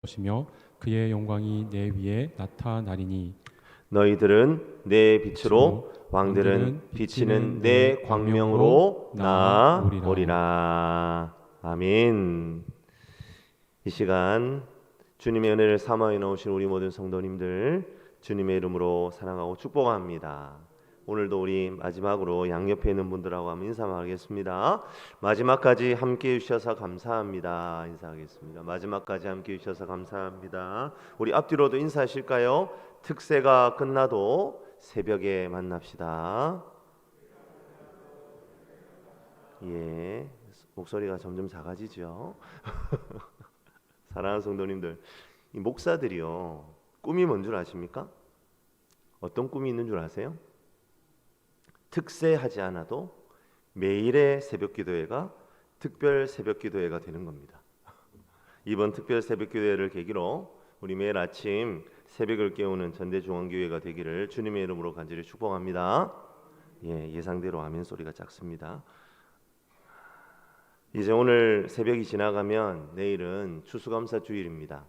것이며 그의 영광이 내 위에 나타나리니 너희들은 내 빛으로 왕들은 비치는 내 광명으로 나아오리라. 아멘. 이 시간 주님의 은혜를 사모하여 나오신 우리 모든 성도님들 주님의 이름으로 사랑하고 축복합니다. 오늘도 우리 마지막으로 양옆에 있는 분들하고 한번 인사하겠습니다. 마지막까지 함께해 주셔서 감사합니다. 인사하겠습니다. 마지막까지 함께해 주셔서 감사합니다. 우리 앞뒤로도 인사하실까요? 특세가 끝나도 새벽에 만납시다. 예, 목소리가 점점 작아지죠. 사랑하는 성도님들, 이 목사들이요, 꿈이 뭔 줄 아십니까? 어떤 꿈이 있는 줄 아세요? 특세하지 않아도 매일의 새벽기도회가 특별 새벽기도회가 되는 겁니다. 이번 특별 새벽기도회를 계기로 우리 매일 아침 새벽을 깨우는 전대중앙교회가 되기를 주님의 이름으로 간절히 축복합니다. 예상대로 아멘 소리가 작습니다. 이제 오늘 새벽이 지나가면 내일은 추수감사주일입니다.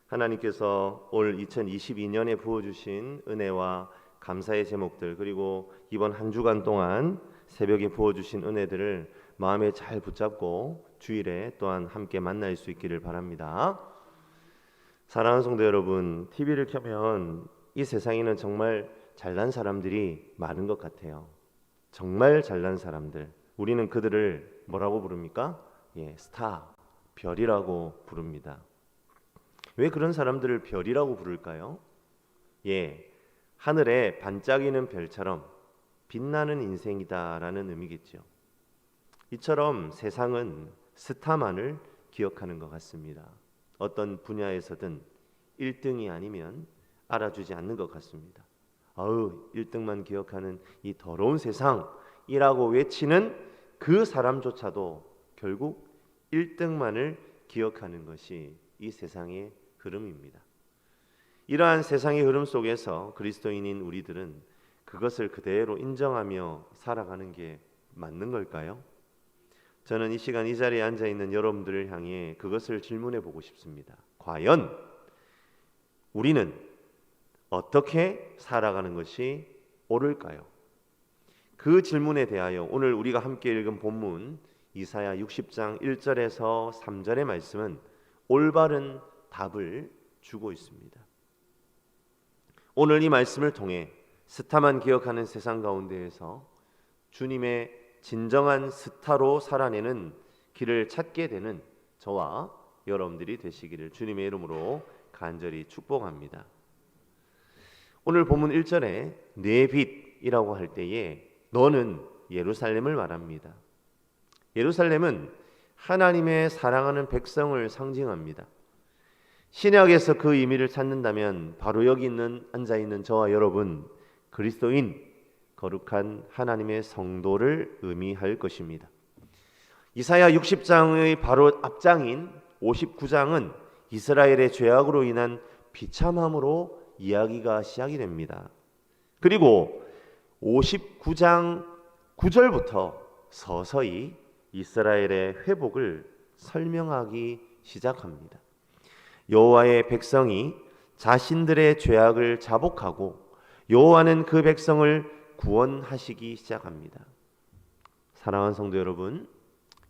하나님께서 올 2022년에 부어주신 은혜와 감사의 제목들, 그리고 이번 한 주간 동안 새벽에 부어주신 은혜들을 마음에 잘 붙잡고 주일에 또한 함께 만날 수 있기를 바랍니다. 사랑하는 성도 여러분, TV를 켜면 이 세상에는 정말 잘난 사람들이 많은 것 같아요. 정말 잘난 사람들, 우리는 그들을 뭐라고 부릅니까? 스타, 별이라고 부릅니다. 왜 그런 사람들을 별이라고 부를까요? 하늘에 반짝이는 별처럼 빛나는 인생이다라는 의미겠죠. 이처럼 세상은 스타만을 기억하는 것 같습니다. 어떤 분야에서든 1등이 아니면 알아주지 않는 것 같습니다. 1등만 기억하는 이 더러운 세상이라고 외치는 그 사람조차도 결국 1등만을 기억하는 것이 이 세상의 흐름입니다. 이러한 세상의 흐름 속에서 그리스도인인 우리들은 그것을 그대로 인정하며 살아가는 게 맞는 걸까요? 저는 이 시간 이 자리에 앉아있는 여러분들을 향해 그것을 질문해 보고 싶습니다. 과연 우리는 어떻게 살아가는 것이 옳을까요? 그 질문에 대하여 오늘 우리가 함께 읽은 본문 이사야 60장 1절에서 3절의 말씀은 올바른 답을 주고 있습니다. 오늘 이 말씀을 통해 스타만 기억하는 세상 가운데에서 주님의 진정한 스타로 살아내는 길을 찾게 되는 저와 여러분들이 되시기를 주님의 이름으로 간절히 축복합니다. 오늘 본문 1절에 내 빛이라고 할 때에 너는 예루살렘을 말합니다. 예루살렘은 하나님의 사랑하는 백성을 상징합니다. 신약에서 그 의미를 찾는다면 바로 여기 앉아있는 저와 여러분, 그리스도인, 거룩한 하나님의 성도를 의미할 것입니다. 이사야 60장의 바로 앞장인 59장은 이스라엘의 죄악으로 인한 비참함으로 이야기가 시작이 됩니다. 그리고 59장 9절부터 서서히 이스라엘의 회복을 설명하기 시작합니다. 여호와의 백성이 자신들의 죄악을 자복하고 여호와는 그 백성을 구원하시기 시작합니다. 사랑하는 성도 여러분,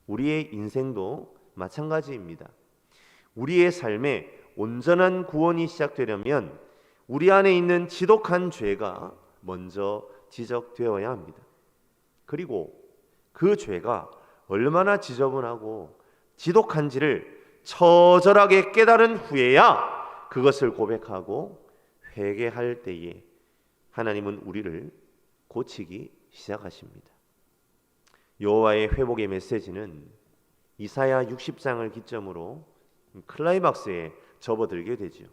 우리의 인생도 마찬가지입니다. 우리의 삶에 온전한 구원이 시작되려면 우리 안에 있는 지독한 죄가 먼저 지적되어야 합니다. 그리고 그 죄가 얼마나 지저분하고 지독한지를 처절하게 깨달은 후에야 그것을 고백하고 회개할 때에 하나님은 우리를 고치기 시작하십니다. 여호와의 회복의 메시지는 이사야 60장을 기점으로 클라이막스에 접어들게 되죠.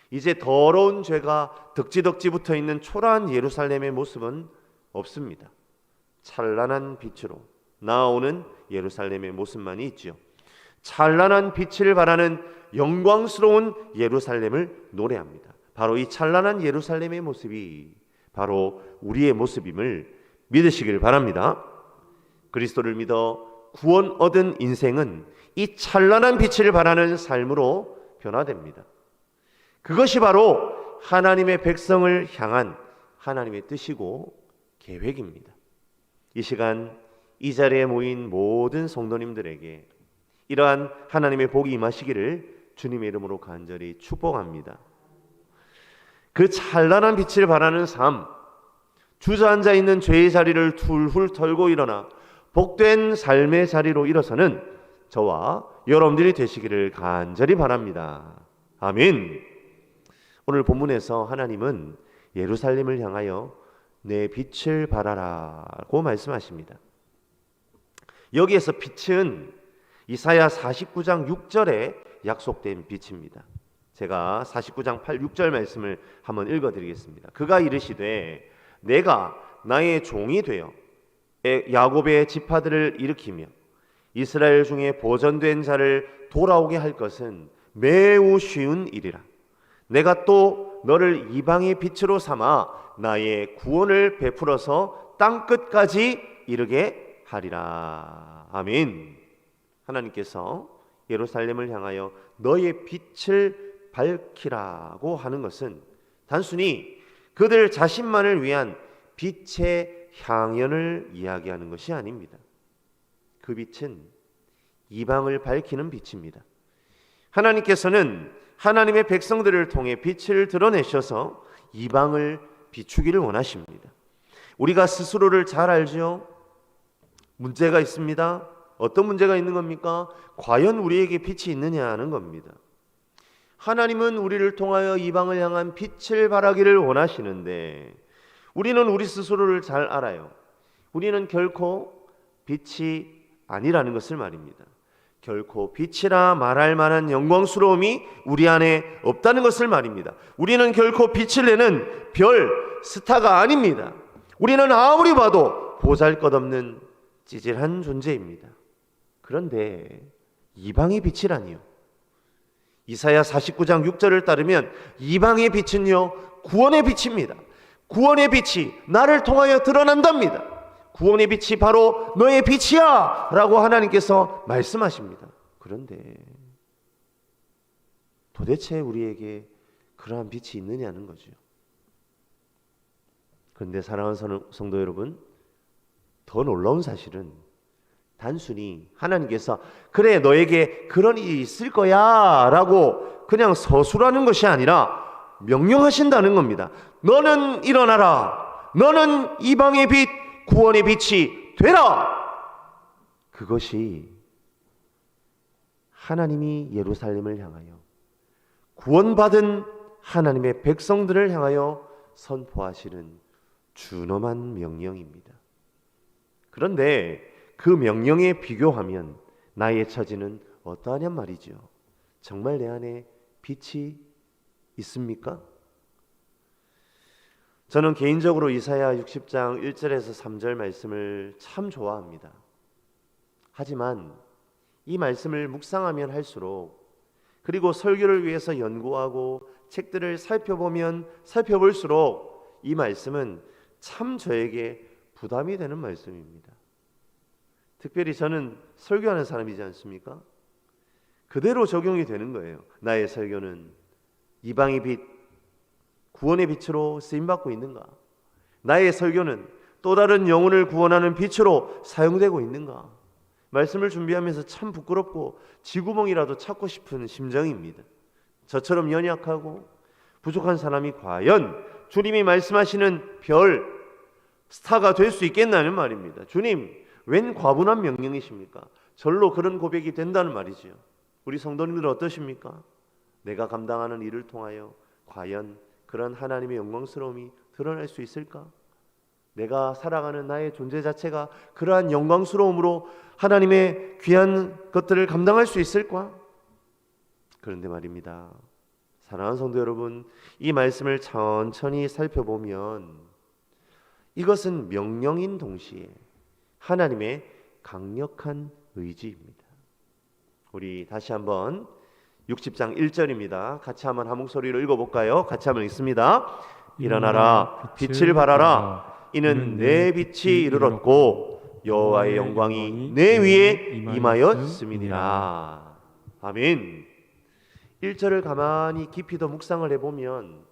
이제 더러운 죄가 덕지덕지 붙어있는 초라한 예루살렘의 모습은 없습니다. 찬란한 빛으로 나아오는 예루살렘의 모습만이 있죠. 찬란한 빛을 발하는 영광스러운 예루살렘을 노래합니다. 바로 이 찬란한 예루살렘의 모습이 바로 우리의 모습임을 믿으시길 바랍니다. 그리스도를 믿어 구원 얻은 인생은 이 찬란한 빛을 발하는 삶으로 변화됩니다. 그것이 바로 하나님의 백성을 향한 하나님의 뜻이고 계획입니다. 이 시간 이 자리에 모인 모든 성도님들에게 이러한 하나님의 복이 임하시기를 주님의 이름으로 간절히 축복합니다. 그 찬란한 빛을 발하는 삶, 주저앉아 있는 죄의 자리를 툴툴 털고 일어나 복된 삶의 자리로 일어서는 저와 여러분들이 되시기를 간절히 바랍니다. 아멘. 오늘 본문에서 하나님은 예루살렘을 향하여 내 빛을 발하라고 말씀하십니다. 여기에서 빛은 이사야 49장 6절에 약속된 빛입니다. 제가 49장 8, 6절 말씀을 한번 읽어드리겠습니다. 그가 이르시되 내가 나의 종이 되어 야곱의 지파들을 일으키며 이스라엘 중에 보존된 자를 돌아오게 할 것은 매우 쉬운 일이라. 내가 또 너를 이방의 빛으로 삼아 나의 구원을 베풀어서 땅끝까지 이르게 하리라. 아멘. 하나님께서 예루살렘을 향하여 너의 빛을 밝히라고 하는 것은 단순히 그들 자신만을 위한 빛의 향연을 이야기하는 것이 아닙니다. 그 빛은 이방을 밝히는 빛입니다. 하나님께서는 하나님의 백성들을 통해 빛을 드러내셔서 이방을 비추기를 원하십니다. 우리가 스스로를 잘 알죠? 문제가 있습니다. 어떤 문제가 있는 겁니까? 과연 우리에게 빛이 있느냐 하는 겁니다. 하나님은 우리를 통하여 이방을 향한 빛을 발하기를 원하시는데 우리는 우리 스스로를 잘 알아요. 우리는 결코 빛이 아니라는 것을 말입니다. 결코 빛이라 말할 만한 영광스러움이 우리 안에 없다는 것을 말입니다. 우리는 결코 빛을 내는 별, 스타가 아닙니다. 우리는 아무리 봐도 보잘것없는 찌질한 존재입니다. 그런데 이방의 빛이라니요. 이사야 49장 6절을 따르면 이방의 빛은요 구원의 빛입니다. 구원의 빛이 나를 통하여 드러난답니다. 구원의 빛이 바로 너의 빛이야 라고 하나님께서 말씀하십니다. 그런데 도대체 우리에게 그러한 빛이 있느냐는 거죠. 그런데 사랑하는 성도 여러분, 더 놀라운 사실은 단순히 하나님께서 그래 너에게 그런 일이 있을 거야 라고 그냥 서술하는 것이 아니라 명령하신다는 겁니다. 너는 일어나라. 너는 이방의 빛, 구원의 빛이 되라. 그것이 하나님이 예루살렘을 향하여 구원받은 하나님의 백성들을 향하여 선포하시는 준엄한 명령입니다. 그런데 그 명령에 비교하면 나의 처지는 어떠하냔 말이죠. 정말 내 안에 빛이 있습니까? 저는 개인적으로 이사야 60장 1절에서 3절 말씀을 참 좋아합니다. 하지만 이 말씀을 묵상하면 할수록 그리고 설교를 위해서 연구하고 책들을 살펴보면 살펴볼수록 이 말씀은 참 저에게 부담이 되는 말씀입니다. 특별히 저는 설교하는 사람이지 않습니까? 그대로 적용이 되는 거예요. 나의 설교는 이방의 빛, 구원의 빛으로 쓰임받고 있는가? 나의 설교는 또 다른 영혼을 구원하는 빛으로 사용되고 있는가? 말씀을 준비하면서 참 부끄럽고 쥐구멍이라도 찾고 싶은 심정입니다. 저처럼 연약하고 부족한 사람이 과연 주님이 말씀하시는 별, 스타가 될 수 있겠나는 말입니다. 주님, 웬 과분한 명령이십니까? 절로 그런 고백이 된다는 말이죠. 우리 성도님들은 어떠십니까? 내가 감당하는 일을 통하여 과연 그런 하나님의 영광스러움이 드러날 수 있을까? 내가 살아가는 나의 존재 자체가 그러한 영광스러움으로 하나님의 귀한 것들을 감당할 수 있을까? 그런데 말입니다. 사랑하는 성도 여러분, 이 말씀을 천천히 살펴보면 이것은 명령인 동시에 하나님의 강력한 의지입니다. 우리 다시 한번 60장 1절입니다. 같이 한번 한 목소리로 읽어볼까요? 같이 한번 읽습니다. 일어나라, 빛을 발하라. 이는 내 빛이 이르렀고 여호와의 영광이 내 위에 임하였음이니라. 아멘. 1절을 가만히 깊이 더 묵상을 해보면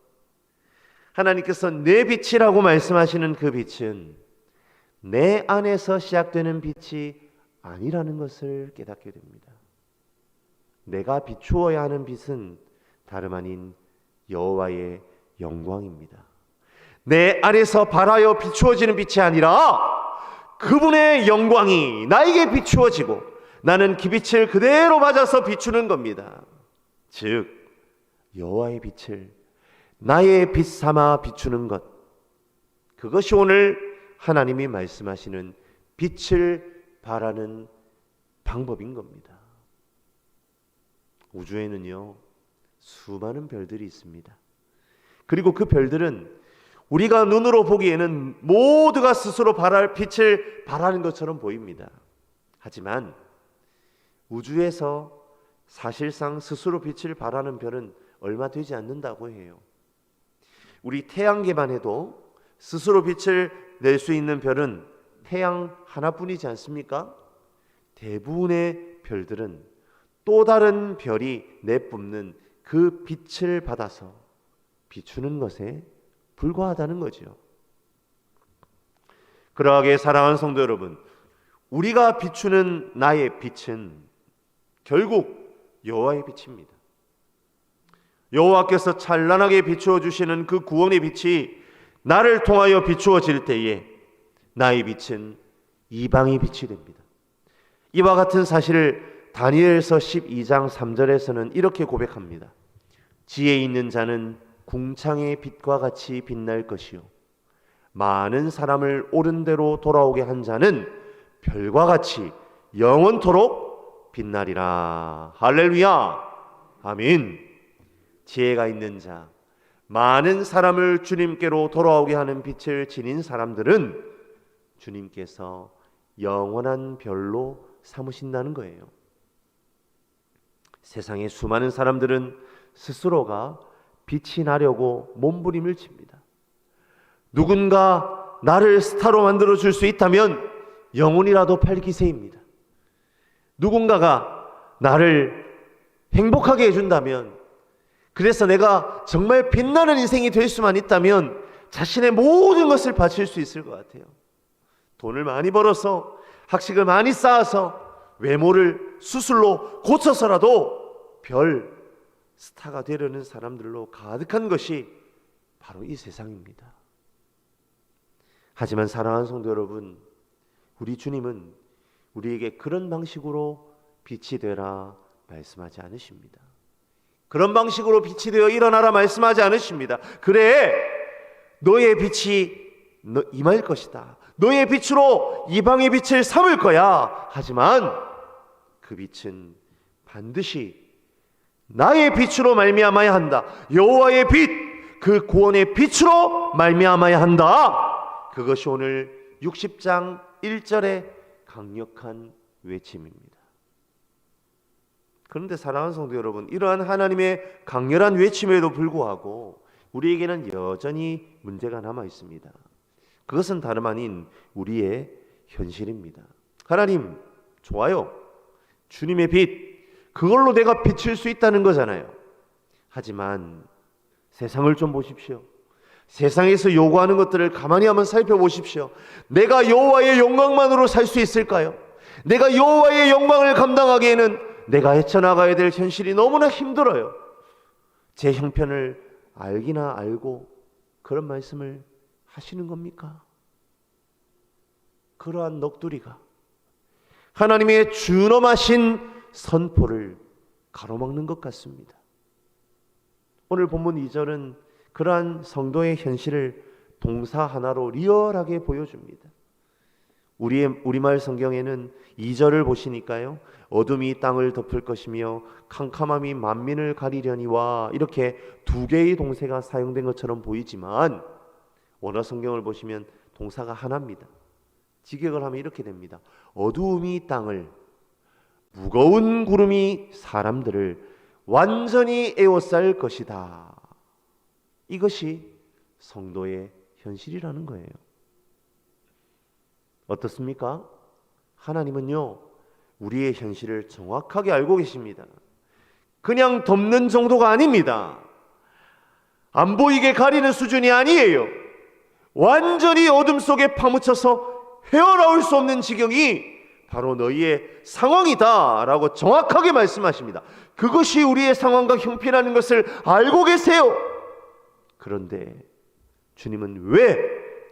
하나님께서 내 빛이라고 말씀하시는 그 빛은 내 안에서 시작되는 빛이 아니라는 것을 깨닫게 됩니다. 내가 비추어야 하는 빛은 다름 아닌 여호와의 영광입니다. 내 안에서 발하여 비추어지는 빛이 아니라 그분의 영광이 나에게 비추어지고 나는 그 빛을 그대로 맞아서 비추는 겁니다. 즉 여호와의 빛을 나의 빛 삼아 비추는 것, 그것이 오늘 하나님이 말씀하시는 빛을 발하는 방법인 겁니다. 우주에는요 수많은 별들이 있습니다. 그리고 그 별들은 우리가 눈으로 보기에는 모두가 스스로 발할 빛을 발하는 것처럼 보입니다. 하지만 우주에서 사실상 스스로 빛을 발하는 별은 얼마 되지 않는다고 해요. 우리 태양계만 해도 스스로 빛을 낼 수 있는 별은 태양 하나뿐이지 않습니까? 대부분의 별들은 또 다른 별이 내뿜는 그 빛을 받아서 비추는 것에 불과하다는 거죠. 그러하게 사랑하는 성도 여러분, 우리가 비추는 나의 빛은 결국 여호와의 빛입니다. 여호와께서 찬란하게 비추어 주시는 그 구원의 빛이 나를 통하여 비추어질 때에 나의 빛은 이방의 빛이 됩니다. 이와 같은 사실을 다니엘서 12장 3절에서는 이렇게 고백합니다. 지혜 있는 자는 궁창의 빛과 같이 빛날 것이요 많은 사람을 옳은 대로 돌아오게 한 자는 별과 같이 영원토록 빛나리라. 할렐루야. 아멘. 지혜가 있는 자, 많은 사람을 주님께로 돌아오게 하는 빛을 지닌 사람들은 주님께서 영원한 별로 삼으신다는 거예요. 세상의 수많은 사람들은 스스로가 빛이 나려고 몸부림을 칩니다. 누군가 나를 스타로 만들어 줄 수 있다면 영혼이라도 팔 기세입니다. 누군가가 나를 행복하게 해준다면, 그래서 내가 정말 빛나는 인생이 될 수만 있다면 자신의 모든 것을 바칠 수 있을 것 같아요. 돈을 많이 벌어서, 학식을 많이 쌓아서, 외모를 수술로 고쳐서라도 별 스타가 되려는 사람들로 가득한 것이 바로 이 세상입니다. 하지만 사랑하는 성도 여러분, 우리 주님은 우리에게 그런 방식으로 빛이 되라 말씀하지 않으십니다. 그런 방식으로 빛이 되어 일어나라 말씀하지 않으십니다. 그래, 너의 빛이 임할 것이다. 너의 빛으로 이방의 빛을 삼을 거야. 하지만 그 빛은 반드시 나의 빛으로 말미암아야 한다. 여호와의 빛, 그 구원의 빛으로 말미암아야 한다. 그것이 오늘 60장 1절의 강력한 외침입니다. 그런데 사랑하는 성도 여러분, 이러한 하나님의 강렬한 외침에도 불구하고 우리에게는 여전히 문제가 남아 있습니다. 그것은 다름 아닌 우리의 현실입니다. 하나님, 좋아요. 주님의 빛, 그걸로 내가 비칠 수 있다는 거잖아요. 하지만 세상을 좀 보십시오. 세상에서 요구하는 것들을 가만히 한번 살펴보십시오. 내가 여호와의 영광만으로 살 수 있을까요? 내가 여호와의 영광을 감당하기에는 내가 헤쳐나가야 될 현실이 너무나 힘들어요. 제 형편을 알기나 알고 그런 말씀을 하시는 겁니까? 그러한 넋두리가 하나님의 준엄하신 선포를 가로막는 것 같습니다. 오늘 본문 2절은 그러한 성도의 현실을 동사 하나로 리얼하게 보여줍니다. 우리말 성경에는 2절을 보시니까요, 어둠이 땅을 덮을 것이며 캄캄함이 만민을 가리려니와 이렇게 두 개의 동사가 사용된 것처럼 보이지만 원어 성경을 보시면 동사가 하나입니다. 직역을 하면 이렇게 됩니다. 어두움이 땅을, 무거운 구름이 사람들을 완전히 에워쌀 것이다. 이것이 성도의 현실이라는 거예요. 어떻습니까? 하나님은요, 우리의 현실을 정확하게 알고 계십니다. 그냥 덮는 정도가 아닙니다. 안 보이게 가리는 수준이 아니에요. 완전히 어둠 속에 파묻혀서 헤어나올 수 없는 지경이 바로 너희의 상황이다 라고 정확하게 말씀하십니다. 그것이 우리의 상황과 형편이라는 것을 알고 계세요. 그런데 주님은 왜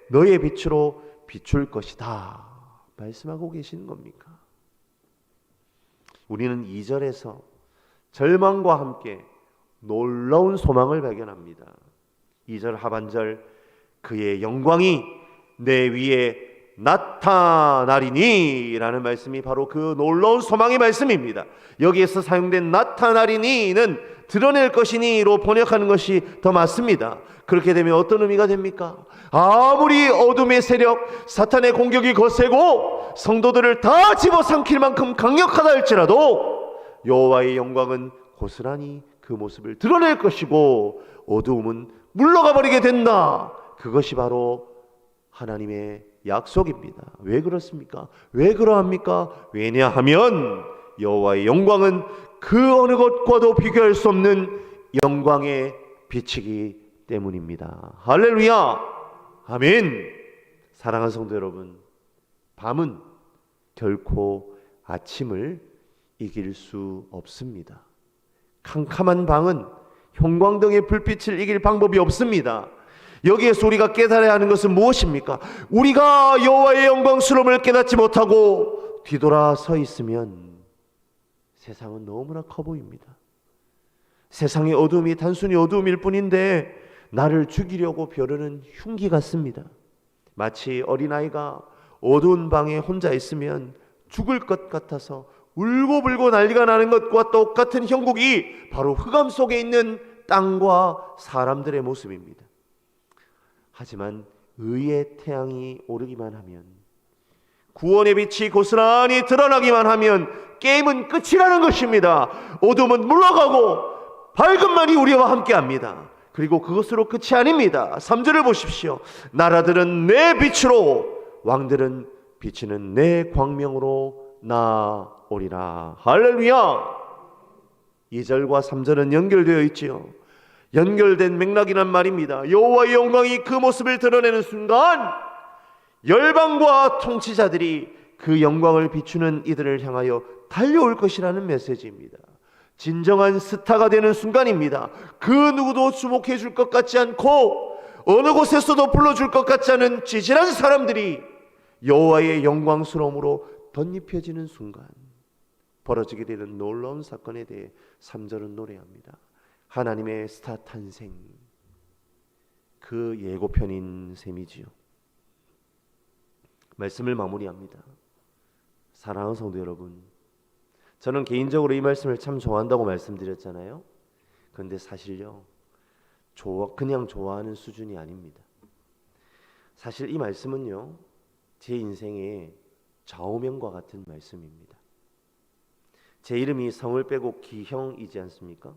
너의 빛으로 비출 것이다 말씀하고 계시는 겁니까? 우리는 2절에서 절망과 함께 놀라운 소망을 발견합니다. 2절 하반절, 그의 영광이 내 위에 나타나리니 라는 말씀이 바로 그 놀라운 소망의 말씀입니다. 여기에서 사용된 나타나리니는 드러낼 것이니로 번역하는 것이 더 맞습니다. 그렇게 되면 어떤 의미가 됩니까? 아무리 어둠의 세력, 사탄의 공격이 거세고 성도들을 다 집어삼킬 만큼 강력하다 할지라도 여호와의 영광은 고스란히 그 모습을 드러낼 것이고 어두움은 물러가 버리게 된다. 그것이 바로 하나님의 약속입니다. 왜 그렇습니까? 왜 그러합니까? 왜냐하면 여호와의 영광은 그 어느 것과도 비교할 수 없는 영광의 빛이기 때문입니다. 할렐루야, 아멘. 사랑하는 성도 여러분, 밤은 결코 아침을 이길 수 없습니다. 캄캄한 방은 형광등의 불빛을 이길 방법이 없습니다. 여기에서 우리가 깨달아야 하는 것은 무엇입니까? 우리가 여호와의 영광스러움을 깨닫지 못하고 뒤돌아 서 있으면 세상은 너무나 커 보입니다. 세상의 어둠이 단순히 어둠일 뿐인데 나를 죽이려고 벼르는 흉기 같습니다. 마치 어린아이가 어두운 방에 혼자 있으면 죽을 것 같아서 울고불고 난리가 나는 것과 똑같은 형국이 바로 흑암 속에 있는 땅과 사람들의 모습입니다. 하지만 의의 태양이 오르기만 하면, 구원의 빛이 고스란히 드러나기만 하면 게임은 끝이라는 것입니다. 어둠은 물러가고 밝음만이 우리와 함께합니다. 그리고 그것으로 끝이 아닙니다. 3절을 보십시오. 나라들은 내 빛으로, 왕들은 비치는 내 광명으로 나오리라. 할렐루야. 2절과 3절은 연결되어 있지요. 연결된 맥락이란 말입니다. 여호와의 영광이 그 모습을 드러내는 순간 열방과 통치자들이 그 영광을 비추는 이들을 향하여 달려올 것이라는 메시지입니다. 진정한 스타가 되는 순간입니다. 그 누구도 주목해 줄 것 같지 않고 어느 곳에서도 불러줄 것 같지 않은 찌질한 사람들이 여호와의 영광스러움으로 덧입혀지는 순간 벌어지게 되는 놀라운 사건에 대해 3절은 노래합니다. 하나님의 스타 탄생, 그 예고편인 셈이지요. 말씀을 마무리합니다. 사랑하는 성도 여러분, 저는 개인적으로 이 말씀을 참 좋아한다고 말씀드렸잖아요. 그런데 사실요, 그냥 좋아하는 수준이 아닙니다. 사실 이 말씀은요, 제 인생의 좌우명과 같은 말씀입니다. 제 이름이 성을 빼고 기형이지 않습니까?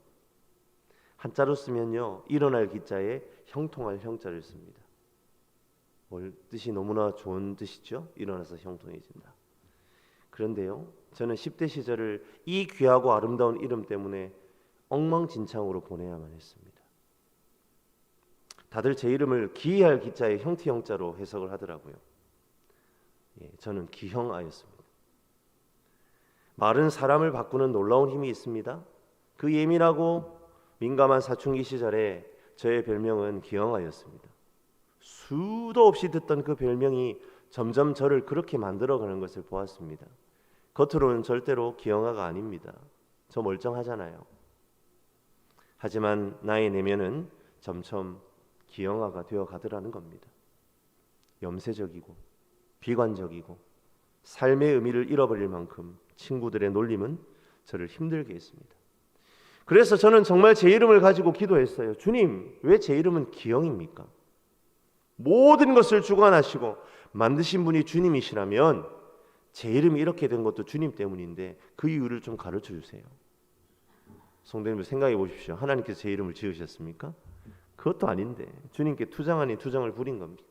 한자로 쓰면요, 일어날 기자에 형통할 형자를 씁니다. 뜻이 너무나 좋은 뜻이죠. 일어나서 형통해진다. 그런데요, 저는 10대 시절을 이 귀하고 아름다운 이름 때문에 엉망진창으로 보내야만 했습니다. 다들 제 이름을 기이할 기자에 형태 형자로 해석을 하더라고요. 저는 기형아였습니다. 말은 사람을 바꾸는 놀라운 힘이 있습니다. 그 예민하고 민감한 사춘기 시절에 저의 별명은 기형아였습니다. 수도 없이 듣던 그 별명이 점점 저를 그렇게 만들어가는 것을 보았습니다. 겉으로는 절대로 기형아가 아닙니다. 저 멀쩡하잖아요. 하지만 나의 내면은 점점 기형아가 되어가더라는 겁니다. 염세적이고 비관적이고 삶의 의미를 잃어버릴 만큼 친구들의 놀림은 저를 힘들게 했습니다. 그래서 저는 정말 제 이름을 가지고 기도했어요. 주님, 왜 제 이름은 기형입니까? 모든 것을 주관하시고 만드신 분이 주님이시라면 제 이름이 이렇게 된 것도 주님 때문인데 그 이유를 좀 가르쳐 주세요. 성도님들 생각해 보십시오. 하나님께서 제 이름을 지으셨습니까? 그것도 아닌데 주님께 투정 아닌 투정을 부린 겁니다.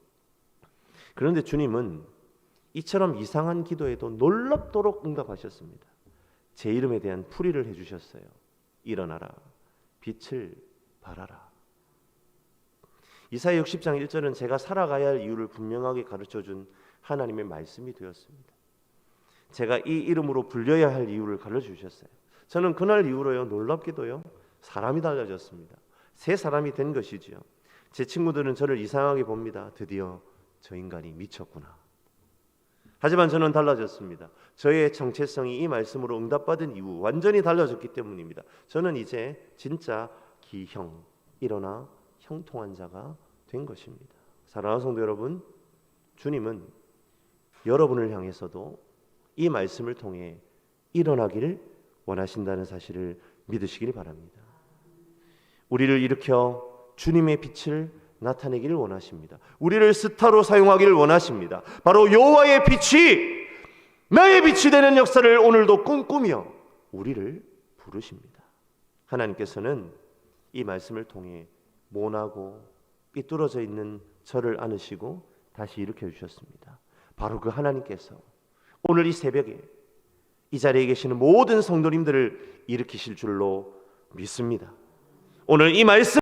그런데 주님은 이처럼 이상한 기도에도 놀랍도록 응답하셨습니다. 제 이름에 대한 풀이를 해주셨어요. 일어나라. 빛을 발하라. 이사야 60장 1절은 제가 살아가야 할 이유를 분명하게 가르쳐준 하나님의 말씀이 되었습니다. 제가 이 이름으로 불려야 할 이유를 가르쳐주셨어요. 저는 그날 이후로요, 놀랍게도요, 사람이 달라졌습니다. 새 사람이 된 것이지요. 제 친구들은 저를 이상하게 봅니다. 드디어 저 인간이 미쳤구나. 하지만 저는 달라졌습니다. 저의 정체성이 이 말씀으로 응답받은 이후 완전히 달라졌기 때문입니다. 저는 이제 진짜 기형, 일어나 형통한 자가 된 것입니다. 사랑하는 성도 여러분, 주님은 여러분을 향해서도 이 말씀을 통해 일어나기를 원하신다는 사실을 믿으시길 바랍니다. 우리를 일으켜 주님의 빛을 나타내기를 원하십니다. 우리를 스타로 사용하기를 원하십니다. 바로 여호와의 빛이 나의 빛이 되는 역사를 오늘도 꿈꾸며 우리를 부르십니다. 하나님께서는 이 말씀을 통해 모나고 삐뚤어져 있는 저를 안으시고 다시 일으켜 주셨습니다. 바로 그 하나님께서 오늘 이 새벽에 이 자리에 계시는 모든 성도님들을 일으키실 줄로 믿습니다. 오늘 이 말씀